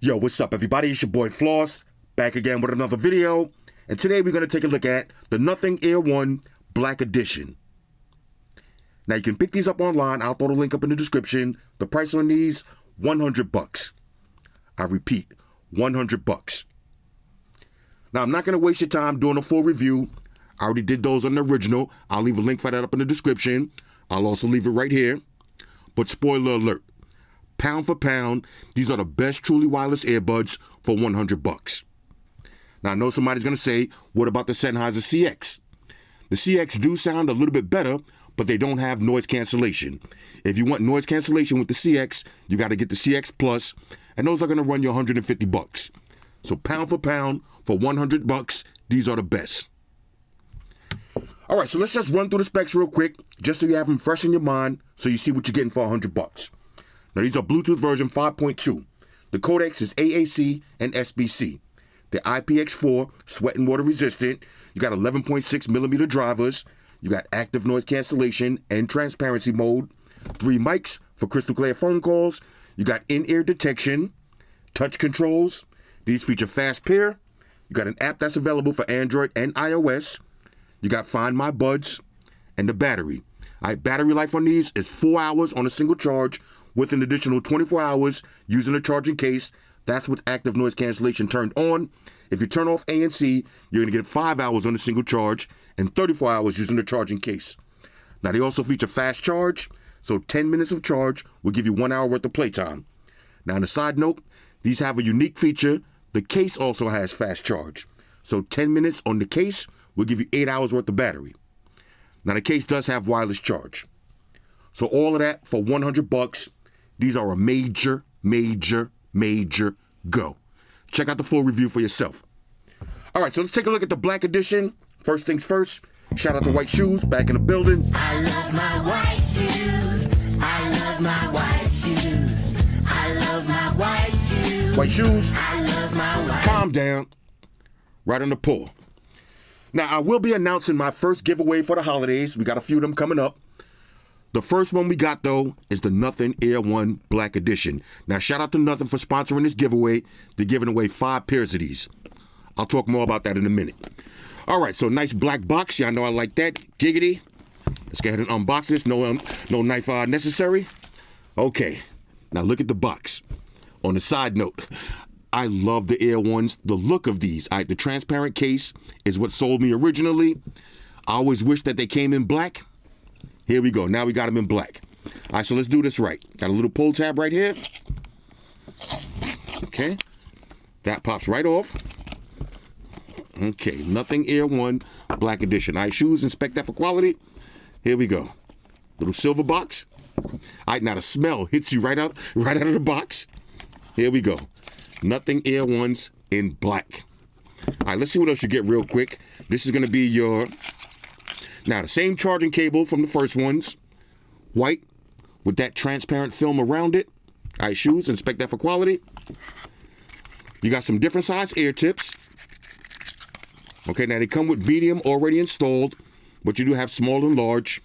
Yo, what's up, everybody? It's your boy Floss, back again with another video. And today we're going to take a look at the Nothing Air 1 Black Edition. Now, you can pick these up online. I'll throw the link up in the description. The price on these, $100. I repeat, $100. Now, I'm not going to waste your time doing a full review. I already did those on the original. I'll leave a link for that up in the description. I'll also leave it right here. But spoiler alert. Pound for pound, these are the best truly wireless earbuds for $100. Now, I know somebody's going to say, what about the Sennheiser CX? The CX do sound a little bit better, but they don't have noise cancellation. If you want noise cancellation with the CX, you got to get the CX Plus, and those are going to run you $150. So pound for pound, for $100, these are the best. All right, so let's just run through the specs real quick, just so you have them fresh in your mind, so you see what you're getting for $100. Now, these are Bluetooth version 5.2. The codecs is AAC and SBC. They're IPX4, sweat and water resistant. You got 11.6 millimeter drivers. You got active noise cancellation and transparency mode. 3 mics for crystal clear phone calls. You got in-ear detection, touch controls. These feature fast pair. You got an app that's available for Android and iOS. You got Find My Buds and the battery. All right, battery life on these is 4 hours on a single charge, with an additional 24 hours using a charging case. That's with active noise cancellation turned on. If you turn off ANC, you're going to get 5 hours on a single charge and 34 hours using the charging case. Now, they also feature fast charge, so 10 minutes of charge will give you 1 hour worth of playtime. Now, on a side note, these have a unique feature. The case also has fast charge, so 10 minutes on the case will give you 8 hours worth of battery. Now, the case does have wireless charge. So all of that for $100. These are a major go. Check out the full review for yourself. All right, so let's take a look at the Black Edition. First things first, shout out to White Shoes, back in the building. I love my white shoes. I love my white shoes. I love my white shoes. White Shoes, I love my white. calm down. Right on the pull. Now, I will be announcing my first giveaway for the holidays. We got a few of them coming up. The first one we got, though, is the Nothing Air 1 Black Edition. Now, shout out to Nothing for sponsoring this giveaway. They're giving away 5 pairs of these. I'll talk more about that in a minute. All right, so nice black box. Y'all know I like that. Giggity. Let's go ahead and unbox this. No knife necessary. Okay, now look at the box. On the side note, I love the Air 1s. The look of these. All right, the transparent case is what sold me originally. I always wish that they came in black. Here we go. Now we got them in black. All right, so let's do this right. Got a little pull tab right here. Okay. That pops right off. Okay, Nothing Air 1 Black Edition. All right, shoes, inspect that for quality. Here we go. Little silver box. All right, now the smell hits you right out of the box. Here we go. Nothing Air 1s in black. All right, let's see what else you get real quick. This is going to be your... Now, the same charging cable from the first ones, white, with that transparent film around it. All right, shoes, inspect that for quality. You got some different size ear tips. Okay, now they come with medium already installed, but you do have small and large.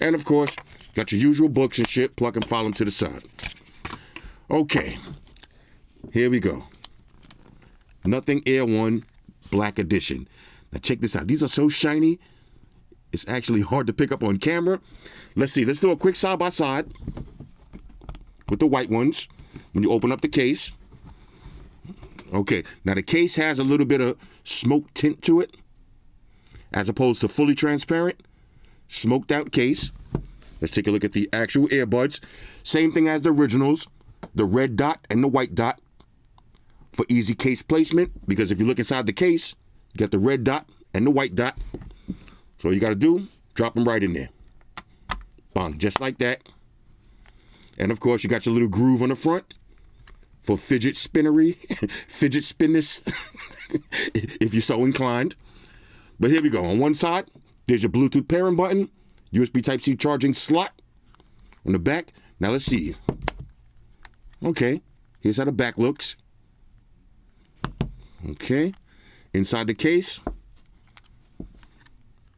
And, of course, got your usual books and shit. Plug and file them to the side. Okay, here we go. Nothing Air 1 Black Edition. Now, check this out. These are so shiny. It's actually hard to pick up on camera. Let's see. Let's do a quick side-by-side with the white ones when you open up the case. Okay. Now, the case has a little bit of smoke tint to it as opposed to fully transparent. Smoked out case. Let's take a look at the actual earbuds. Same thing as the originals. The red dot and the white dot for easy case placement. Because if you look inside the case, you got the red dot and the white dot. So all you got to do, drop them right in there. Bang, just like that. And, of course, you got your little groove on the front for fidget spinness, if you're so inclined. But here we go. On one side, there's your Bluetooth pairing button, USB Type-C charging slot. On the back, now let's see. Okay, here's how the back looks. Okay, inside the case,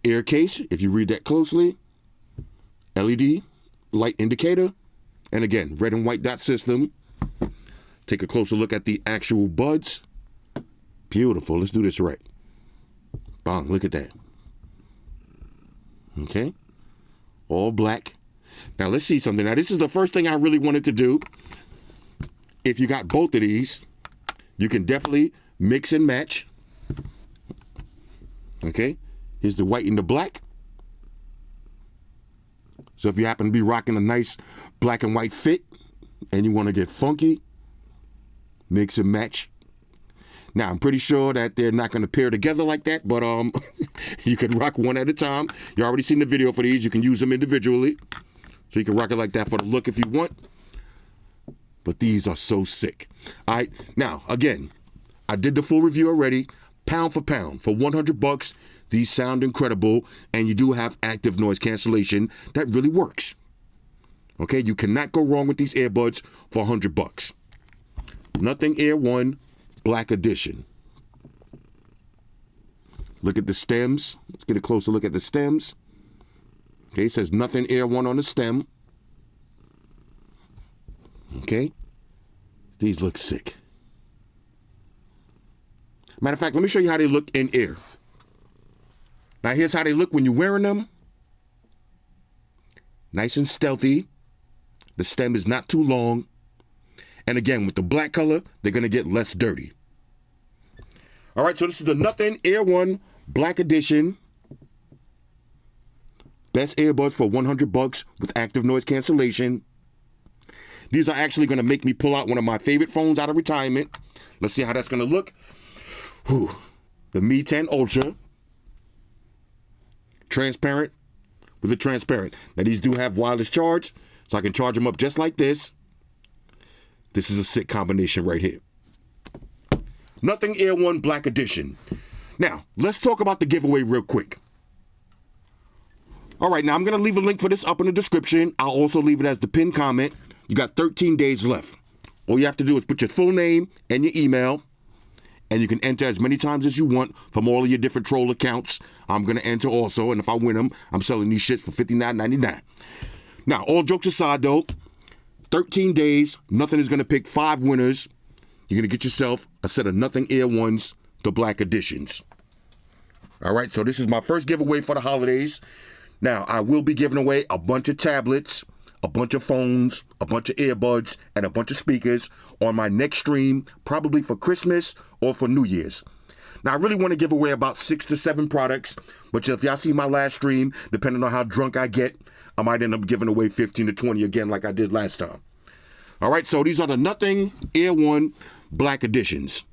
air case, if you read that closely, LED light indicator, and again, red and white dot system. take a closer look at the actual buds. Beautiful. Let's do this right. Bang, look at that. Okay. All black. Now let's see something. Now this is the first thing I really wanted to do. If you got both of these, you can definitely mix and match. Okay. Here's the white and the black. So if you happen to be rocking a nice black and white fit and you want to get funky, mix and match. Now, I'm pretty sure that they're not going to pair together like that, but you can rock one at a time. You already seen the video for these. You can use them individually. So you can rock it like that for the look if you want. But these are so sick. All right. Now, again, I did the full review already. Pound for pound, for $100, these sound incredible, and you do have active noise cancellation that really works. Okay, you cannot go wrong with these earbuds for $100. Nothing Air 1 Black Edition. Look at the stems. Let's get a closer look at the stems. Okay, it says Nothing Air 1 on the stem. Okay, these look sick. Matter of fact, let me show you how they look in air. Now, here's how they look when you're wearing them. Nice and stealthy. The stem is not too long. And again, with the black color, they're going to get less dirty. All right, so this is the Nothing Air 1 Black Edition. Best earbuds for $100 with active noise cancellation. These are actually going to make me pull out one of my favorite phones out of retirement. Let's see how that's going to look. Whew. The Mi 10 Ultra. Transparent with a transparent. Now these do have wireless charge, so I can charge them up just like this. This is a sick combination right here. Nothing Air 1 Black Edition. Now, let's talk about the giveaway real quick. All right, now I'm going to leave a link for this up in the description. I'll also leave it as the pinned comment. You got 13 days left. All you have to do is put your full name and your email, and you can enter as many times as you want from all of your different troll accounts. I'm going to enter also, and if I win them, I'm selling these shits for $59.99. Now, all jokes aside, though, 13 days, Nothing is going to pick 5 winners. You're going to get yourself a set of Nothing Air 1s, the Black Editions. All right, so this is my first giveaway for the holidays. Now, I will be giving away a bunch of tablets, a bunch of phones, a bunch of earbuds, and a bunch of speakers on my next stream, probably for Christmas or for New Year's. Now, I really want to give away about 6 to 7 products, but if y'all see my last stream, depending on how drunk I get, I might end up giving away 15 to 20 again like I did last time. All right, so these are the Nothing Air 1 Black Editions.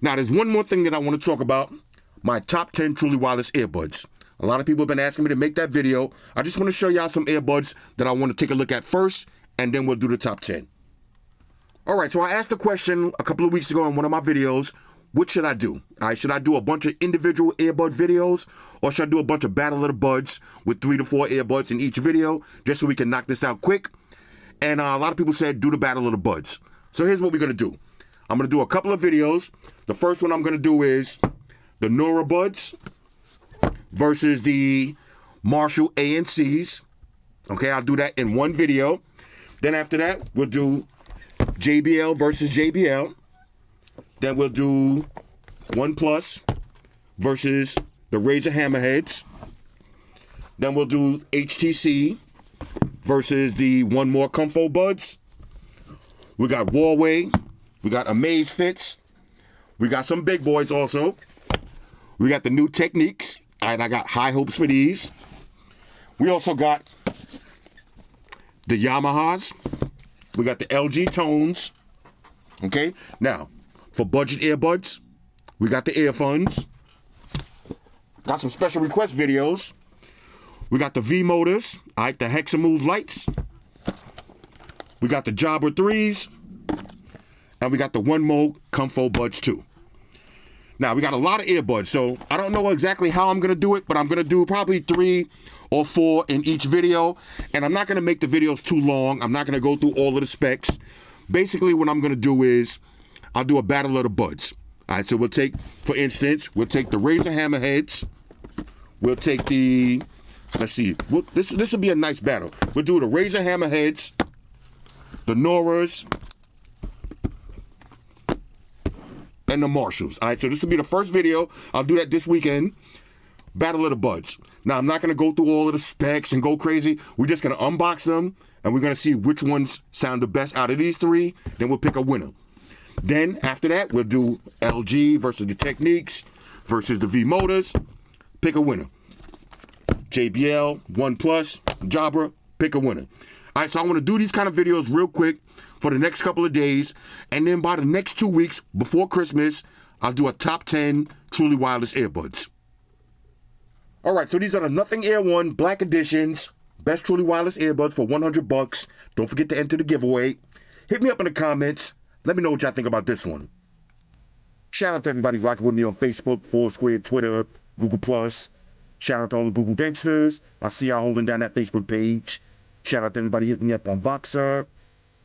Now, there's one more thing that I want to talk about, my top 10 truly wireless earbuds. A lot of people have been asking me to make that video. I just want to show y'all some earbuds that I want to take a look at first, and then we'll do the top 10. All right, so I asked a question a couple of weeks ago in one of my videos, what should I do? All right, should I do a bunch of individual earbud videos, or should I do a bunch of Battle of the Buds with 3 to 4 earbuds in each video, just so we can knock this out quick? And a lot of people said do the Battle of the Buds. So here's what we're going to do. I'm going to do a couple of videos. The first one I'm going to do is the Nora Buds versus the Marshall ANCs. Okay, I'll do that in one video. Then after that, we'll do JBL versus JBL. Then we'll do OnePlus versus the Razer Hammerheads. Then we'll do HTC versus the One More Comfo Buds. We got Huawei. We got Amazfits. We got some big boys also. We got the new Techniques. And I got high hopes for these. We also got the Yamahas. We got the LG Tones. Okay, now for budget earbuds, we got the earphones. Got some special request videos. We got the V Motors, all right, the Hexamove lights. We got the Jabra 3s. And we got the One More Comfo Buds too. Now, we got a lot of earbuds, so I don't know exactly how I'm going to do it, but I'm going to do probably 3 or 4 in each video. And I'm not going to make the videos too long. I'm not going to go through all of the specs. Basically, what I'm going to do is I'll do a Battle of the Buds. All right, so we'll take, for instance, we'll take the Razer Hammerheads. We'll take the, let's see, this will be a nice battle. We'll do the Razer Hammerheads, the Noras, and the Marshalls. All right, so this will be the first video. I'll do that this weekend. Battle of the Buds. Now, I'm not going to go through all of the specs and go crazy. We're just going to unbox them, and we're going to see which ones sound the best out of these three. Then we'll pick a winner. Then, after that, we'll do LG versus the Techniques versus the V Motors. Pick a winner. JBL, OnePlus, Jabra, pick a winner. All right, so I want to do these kind of videos real quick for the next couple of days, and then by the next 2 weeks before Christmas, I'll do a top 10 truly wireless earbuds. All right, so these are the Nothing Air 1 Black Editions, best truly wireless earbuds for $100. Don't forget to enter the giveaway. Hit me up in the comments. Let me know what y'all think about this one. Shout out to everybody rocking with me on Facebook, Foursquare, Twitter, Google+. Shout out to all the Google gangsters. I see y'all holding down that Facebook page. Shout out to everybody hitting me up on Boxer.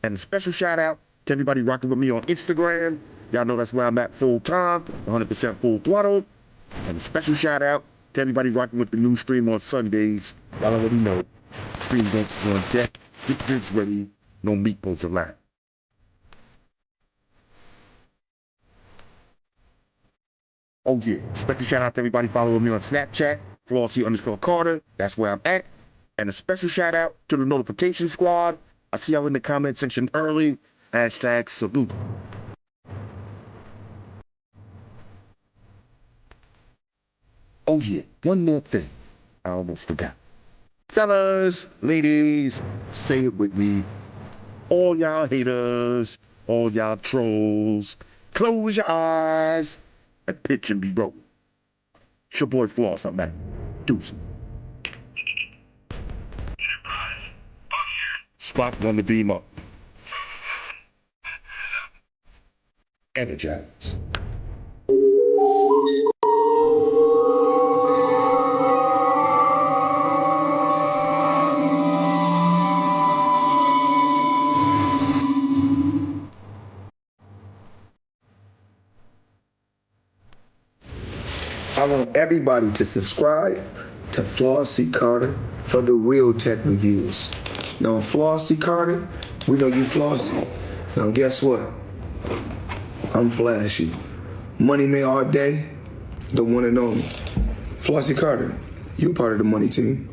And a special shout out to everybody rocking with me on Instagram. Y'all know that's where I'm at full time, 100% full throttle. And a special shout out to everybody rocking with the new stream on Sundays. Y'all already know. Stream gangsters on deck. Get drinks ready. No meatballs allowed. Oh yeah, special shout out to everybody following me on Snapchat, Flossy_Carter, that's where I'm at. And a special shout out to the notification squad. I see y'all in the comment section early. Hashtag salute. Oh yeah, one more thing. I almost forgot. Fellas, ladies, say it with me. All y'all haters, all y'all trolls, close your eyes and pitch and be broke. It's your boy Floss, I'm back. Deuce. Spot on the beam up. Energize. I want everybody to subscribe to Flossy Carter for the real tech reviews. Now, Flossy Carter, we know you flossy. Now, guess what? I'm flashy. Money May all day, the one and only. Flossy Carter, you part of the money team.